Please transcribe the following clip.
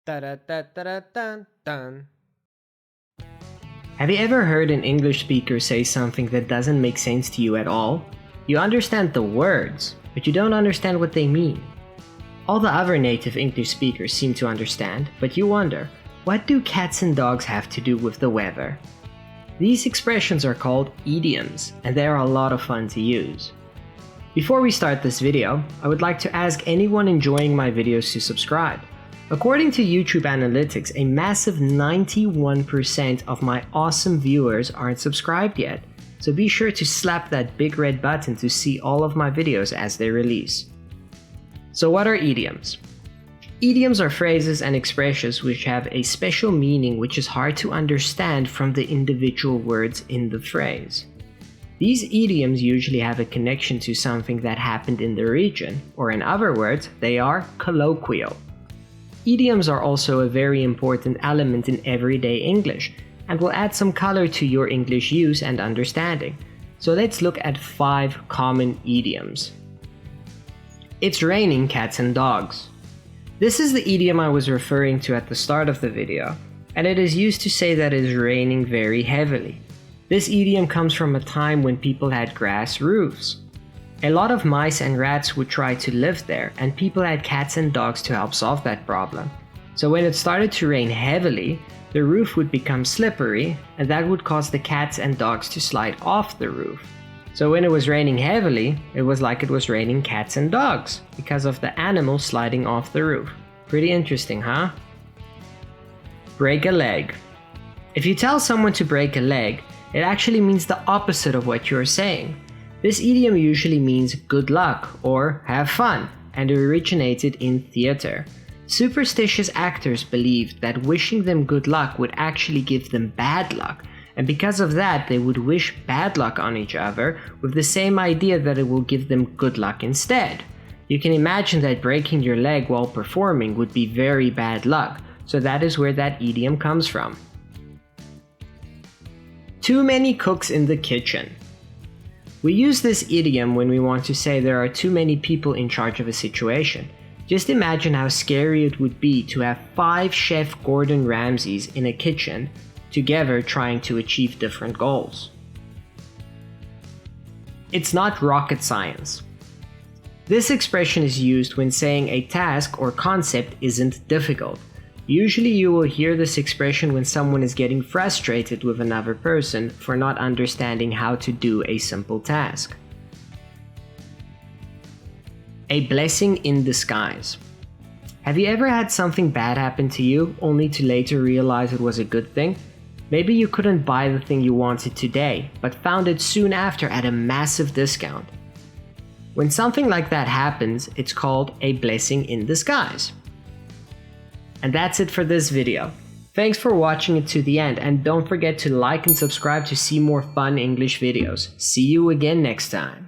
Da-da-da-da-da-dun-dun. Have you ever heard an English speaker say something that doesn't make sense to you at all? You understand the words, but you don't understand what they mean. All the other native English speakers seem to understand, but you wonder, what do cats and dogs have to do with the weather? These expressions are called idioms, and they are a lot of fun to use. Before we start this video, I would like to ask anyone enjoying my videos to subscribe. According to YouTube analytics, a massive 91% of my awesome viewers aren't subscribed yet, so be sure to slap that big red button to see all of my videos as they release. So what are idioms? Idioms are phrases and expressions which have a special meaning which is hard to understand from the individual words in the phrase. These idioms usually have a connection to something that happened in the region, or in other words, they are colloquial. Idioms are also a very important element in everyday English and will add some color to your English use and understanding. So let's look at 5 common idioms. It's raining cats and dogs. This is the idiom I was referring to at the start of the video, and it is used to say that it is raining very heavily. This idiom comes from a time when people had grass roofs. A lot of mice and rats would try to live there, and people had cats and dogs to help solve that problem. So when it started to rain heavily, the roof would become slippery, and that would cause the cats and dogs to slide off the roof. So when it was raining heavily, it was like it was raining cats and dogs, because of the animals sliding off the roof. Pretty interesting, huh? Break a leg. If you tell someone to break a leg, it actually means the opposite of what you're saying. This idiom usually means good luck or have fun, and it originated in theater. Superstitious actors believed that wishing them good luck would actually give them bad luck, and because of that they would wish bad luck on each other with the same idea that it will give them good luck instead. You can imagine that breaking your leg while performing would be very bad luck, so that is where that idiom comes from. Too many cooks in the kitchen. We use this idiom when we want to say there are too many people in charge of a situation. Just imagine how scary it would be to have 5 Chef Gordon Ramsays in a kitchen together trying to achieve different goals. It's not rocket science. This expression is used when saying a task or concept isn't difficult. Usually you will hear this expression when someone is getting frustrated with another person for not understanding how to do a simple task. A blessing in disguise. Have you ever had something bad happen to you only to later realize it was a good thing? Maybe you couldn't buy the thing you wanted today, but found it soon after at a massive discount. When something like that happens, it's called a blessing in disguise. And that's it for this video. Thanks for watching it to the end, and don't forget to like and subscribe to see more fun English videos. See you again next time.